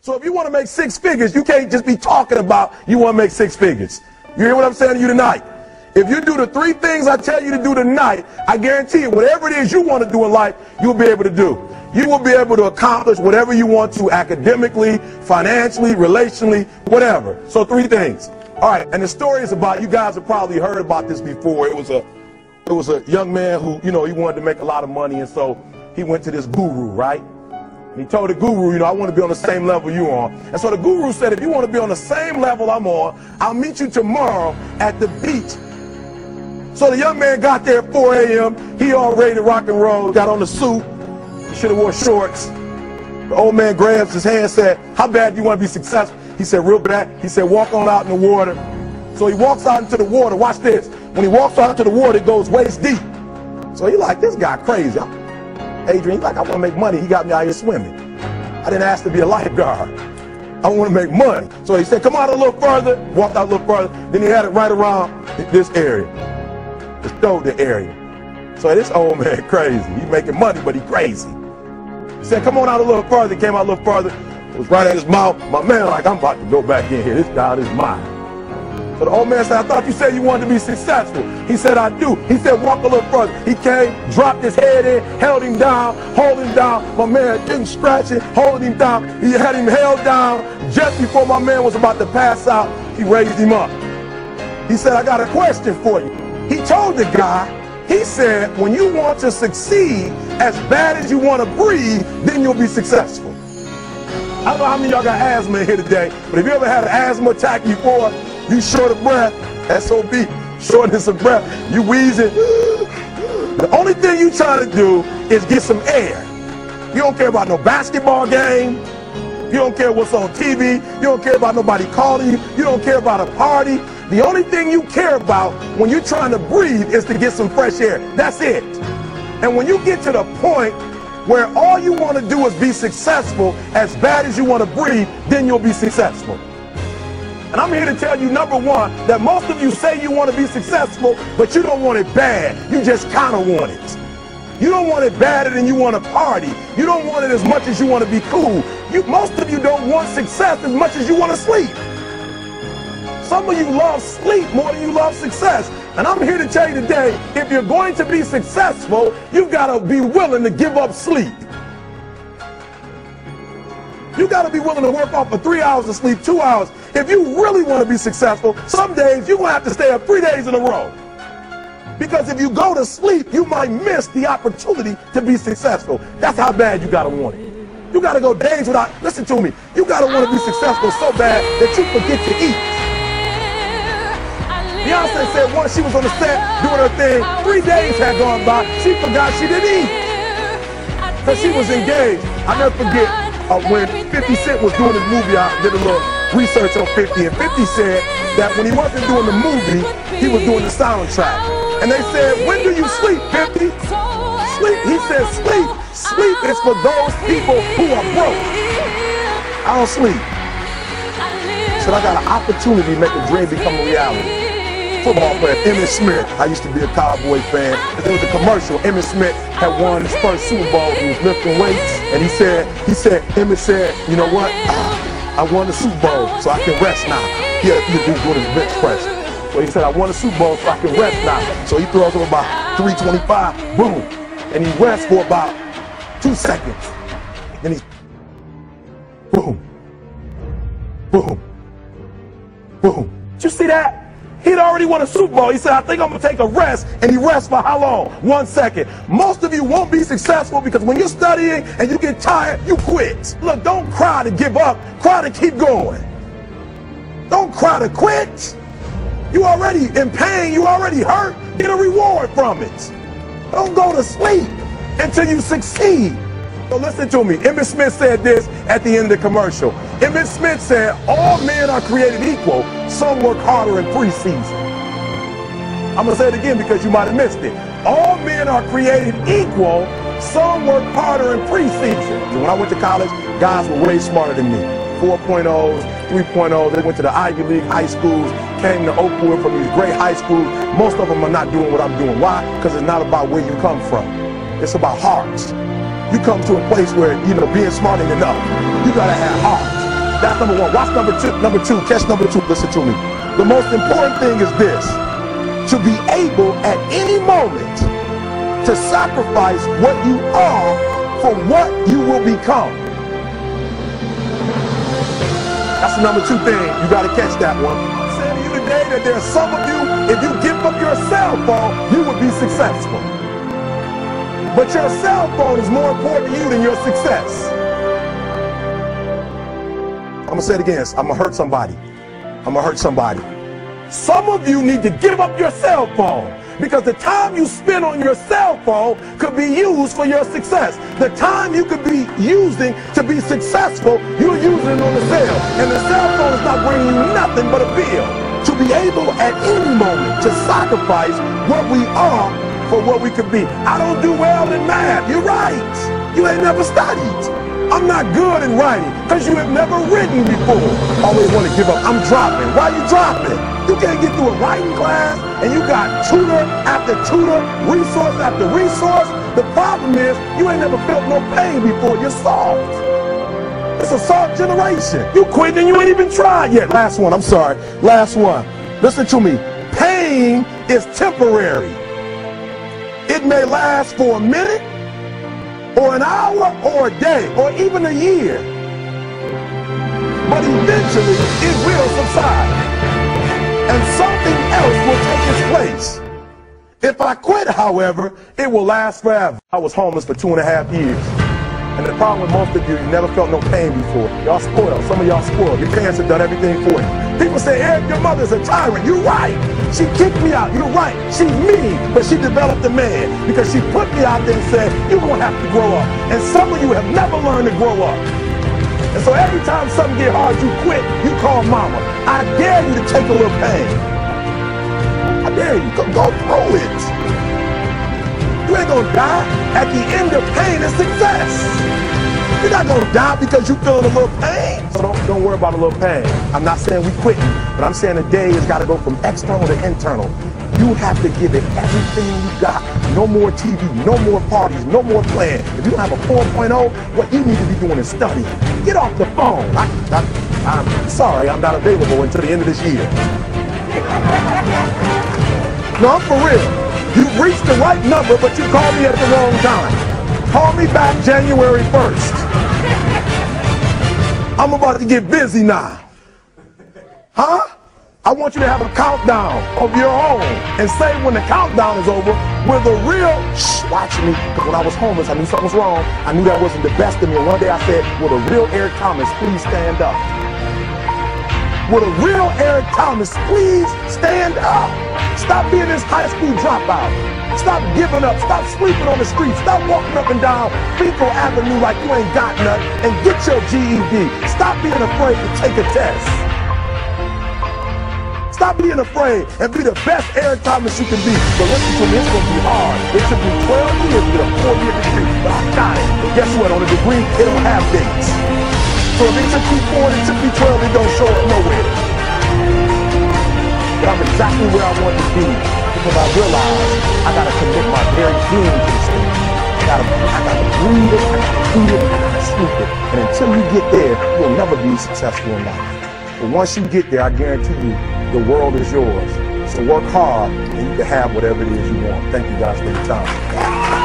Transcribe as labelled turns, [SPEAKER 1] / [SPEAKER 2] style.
[SPEAKER 1] So if you want to make 6 figures, you can't just be talking about you want to make 6 figures. You hear what I'm saying to you tonight? If you do the 3 things I tell you to do tonight, I guarantee you, whatever it is you want to do in life, you'll be able to do. You will be able to accomplish whatever you want to academically, financially, relationally, whatever. So 3 things. All right, and the story is about, you guys have probably heard about this before. It was a young man who, he wanted to make a lot of money, and so he went to this guru, right? And he told the guru, I want to be on the same level you're on. And so the guru said, if you want to be on the same level I'm on, I'll meet you tomorrow at the beach. So the young man got there at 4 a.m. He all ready to rock and roll, got on the suit. He should have wore shorts. The old man grabs his hand and said, how bad do you want to be successful? He said, real bad. He said, walk on out in the water. So he walks out into the water. Watch this. When he walks out into the water, it goes waist deep. So he like, this guy crazy. Adrian, he's like, I want to make money. He got me out here swimming. I didn't ask to be a lifeguard. I want to make money. So he said, come out a little further. Walked out a little further. Then he had it right around this area, the shoulder area. So this old man crazy. He's making money, but he crazy. He said, come on out a little further. He came out a little further. It was right at his mouth. My man like, I'm about to go back in here. This guy is mine. So the old man said, I thought you said you wanted to be successful. He said, I do. He said, walk a little further. He came, dropped his head in, held him down, holding him down. My man didn't scratch it, holding him down. He had him held down. Just before my man was about to pass out, he raised him up. He said, I got a question for you. He told the guy, he said, when you want to succeed as bad as you want to breathe, then you'll be successful. I don't know how many of y'all got asthma in here today, but if you ever had an asthma attack before, you short of breath, SOB, shortness of breath, you wheezing. The only thing you trying to do is get some air. You don't care about no basketball game. You don't care what's on TV. You don't care about nobody calling you. You don't care about a party. The only thing you care about when you're trying to breathe is to get some fresh air. That's it. And when you get to the point where all you want to do is be successful as bad as you want to breathe, then you'll be successful. And I'm here to tell you, number one, that most of you say you want to be successful, but you don't want it bad. You just kind of want it. You don't want it badder than you want to party. You don't want it as much as you want to be cool. Most of you don't want success as much as you want to sleep. Some of you love sleep more than you love success. And I'm here to tell you today, if you're going to be successful, you've got to be willing to give up sleep. You got to be willing to work off for 3 hours of sleep, 2 hours. If you really want to be successful, some days you're going to have to stay up 3 days in a row. Because if you go to sleep, you might miss the opportunity to be successful. That's how bad you got to want it. You got to go days without, listen to me, you got to want to be successful so bad that you forget to eat. Beyonce said once she was on the set doing her thing, 3 days had gone by, she forgot she didn't eat. Because she was engaged. I'll never forget when 50 Cent was doing his movie, I did a little research on 50, and 50 said that when he wasn't doing the movie, he was doing the soundtrack. And they said, when do you sleep, 50? Sleep. He said, sleep. Sleep is for those people who are broke. I don't sleep. So I got an opportunity to make a dream become a reality. Football player, Emmitt Smith. I used to be a Cowboy fan. There was a commercial. Emmitt Smith had won his first Super Bowl. He was lifting weights. And Emmitt said, you know what? I won the Super Bowl, so I can rest now. He was doing his bench press. So he said, I won the Super Bowl, so I can rest now. So he throws up about 325, boom. And he rests for about 2 seconds. Then he, boom, boom, boom. Did you see that? He'd already won a Super Bowl. He said, I think I'm going to take a rest. And he rests for how long? 1 second. Most of you won't be successful because when you're studying and you get tired, you quit. Look, don't cry to give up. Cry to keep going. Don't cry to quit. You already in pain. You already hurt. Get a reward from it. Don't go to sleep until you succeed. So listen to me. Emmitt Smith said this at the end of the commercial. Emmitt Smith said, all men are created equal. Some work harder in preseason. I'm going to say it again because you might have missed it. All men are created equal. Some work harder in preseason. So when I went to college, guys were way smarter than me. 4.0s, 3.0s. They went to the Ivy League high schools, came to Oakwood from these great high schools. Most of them are not doing what I'm doing. Why? Because it's not about where you come from. It's about hearts. You come to a place where, being smart ain't enough. You gotta have heart. That's number one. Watch number two. Number two. Catch number two. Listen to me. The most important thing is this: to be able at any moment to sacrifice what you are for what you will become. That's the number two thing. You got to catch that one. I'm saying to you today that there are some of you, if you give up your cell phone, you would be successful. But your cell phone is more important to you than your success. I'm going to say it again. I'm going to hurt somebody. I'm going to hurt somebody. Some of you need to give up your cell phone, because the time you spend on your cell phone could be used for your success. The time you could be using to be successful, you're using it on the cell. And the cell phone is not bringing you nothing but a bill. To be able at any moment to sacrifice what we are for what we could be. I don't do well in math. You're right. You ain't never studied. I'm not good in writing because you have never written before. Always want to give up. I'm dropping. Why are you dropping? You can't get through a writing class and you got tutor after tutor, resource after resource. The problem is you ain't never felt no pain before. You're soft. It's a soft generation. You quit and you ain't even tried yet. Last one. I'm sorry. Last one. Listen to me. Pain is temporary. It may last for a minute, or an hour, or a day, or even a year. But eventually, it will subside. And something else will take its place. If I quit, however, it will last forever. I was homeless for 2.5 years. And the problem with most of you never felt no pain before. Y'all spoiled. Some of y'all spoiled. Your parents have done everything for you. People say, Eric, your mother's a tyrant. You're right. She kicked me out. You're right. She's mean, but she developed a man because she put me out there and said, you're going to have to grow up. And some of you have never learned to grow up. And so every time something gets hard, you quit, you call mama. I dare you to take a little pain. I dare you. Go through it. You ain't going to die. At the end of pain is success. You're not going to die because you're feeling a little pain. So don't worry about a little pain. I'm not saying we quitting, but I'm saying the day has got to go from external to internal. You have to give it everything you got. No more TV, no more parties, no more playing. If you don't have a 4.0, what you need to be doing is studying. Get off the phone. I'm sorry, I'm not available until the end of this year. No, I'm for real. You reached the right number, but you called me at the wrong time. Call me back January 1st. I'm about to get busy now. Huh? I want you to have a countdown of your own and say when the countdown is over, with a real, watch me, because when I was homeless, I knew something was wrong. I knew that wasn't the best of me. And one day I said, will a real Eric Thomas please stand up? Will a real Eric Thomas please stand up? Stop being this high school dropout. Stop giving up. Stop sleeping on the street. Stop walking up and down Fecal Avenue like you ain't got nothing, and get your GED. Stop being afraid to take a test. Stop being afraid and be the best Eric Thomas you can be. But listen to me, it's going to be hard. It took me 12 years to get a 4-year degree, but I got it. And guess what? On a degree, it don't have dates. So if it took me 4 and it took me 12, it don't show up nowhere. But I'm exactly where I want to be, because I realize I got to commit my very being to this thing. I got to breathe it, I got to eat it, I got to sleep it. And until you get there, you'll never be successful in life. But once you get there, I guarantee you, the world is yours. So work hard and you can have whatever it is you want. Thank you guys for your time.